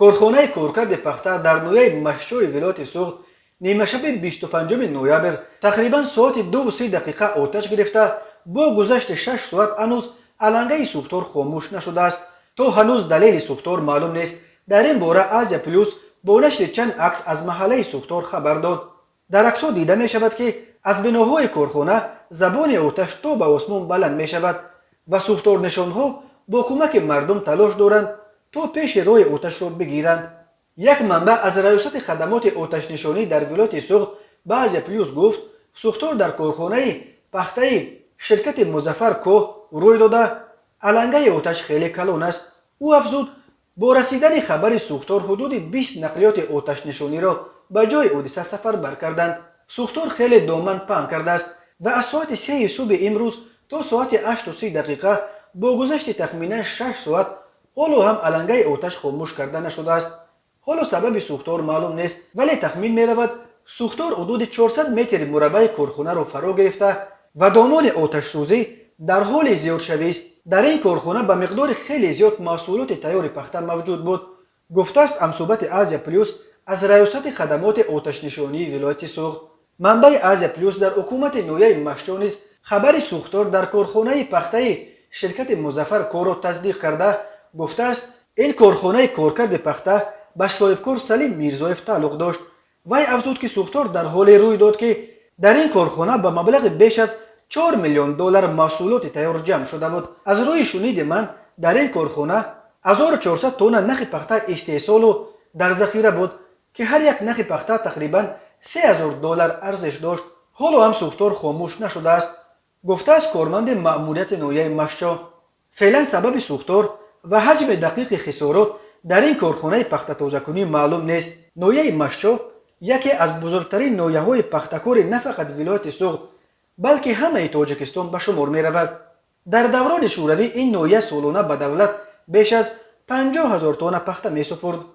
کارخانه کورکرد پخته در نویه مشچوی ولایت سوخت نیمه شب 25 نوامبر تقریبا ساعت 2:30 آتش گرفته. با گذشت 6 ساعت هنوز علنگه سوختار خاموش نشده است. تا هنوز دلیل سوختار معلوم نیست. در این باره آزیا پلوس با نشر چند عکس از محله سوختار خبر داد. در عکس‌ها دیده می شود که از بناهای کارخانه زبان آتش تا به آسمان بلند می شود و سوختار نشانها با کمک مردم تلاش دارند تا پیش روی آتش را بگیرند. یک منبع از ریاست خدمات آتش نشانی در ولایت سوخت به آزیا پلوس گفت سوختار در کارخانه پخته شرکت مظفر کوه روی داده. علنگه آتش خیلی کلان است. او افزود با رسیدن خبر سوختار حدود 20 نقلیات آتش نشانی را به جای حادثه سفر بر کردند. سوختار خیلی دامن پهن کرده است و از ساعت 3 صبح امروز تا ساعت 8:30 با گذشت تخمینا 6 ساعت حالا هم علنگه آتش خاموش کرده نشده است. حالا سبب سوختار معلوم نیست ولی تخمین می رود سوختار حدود 400 متر مربع کارخانه را فرا گرفته و دامان آتش سوزی در حال زیاد شوی است. در این کارخانه به مقدار خیلی زیاد محصولات تیار پخته موجود بود. گفته است همصحبت آزیا پلوس از ریاست خدمات آتش نشانی ولایت سوخت. منبع آزیا پلوس در حکومت نویه مشچو نیز خبر سوختار در کارخانه پخته شرکت مظفر کوه را تصدیق کرده. گفته است این کارخانه کارکرد پخته به صاحبکار سلیم میرزایف تعلق داشت. وی افزود که سوختار در حال روی داد که در این کارخانه به مبلغ بیش از 4 میلیون دلار محصولات تیار جمع شده بود. از روی شنید من در این کارخانه 1400 تن نخ پخته استحصال و در ذخیره بود که هر یک نخ پخته تقریبا 3000 دلار ارزش داشت. حالا هم سوختار خاموش نشده است. گفته است کارمند مأموریت نویه مشچو. فعلا سبب سوختار و حجم دقیق خسارات در این کارخانه پخته تازه‌کنی معلوم نیست. نویه مشچو یکی از بزرگترین نویه‌های پخته‌کار نه فقط ولایت سوخت بلکه همه تاجیکستان به شمار می رود. در دوران شوروی این نویه سالانه به دولت بیش از 50,000 تن پخته می سپرد.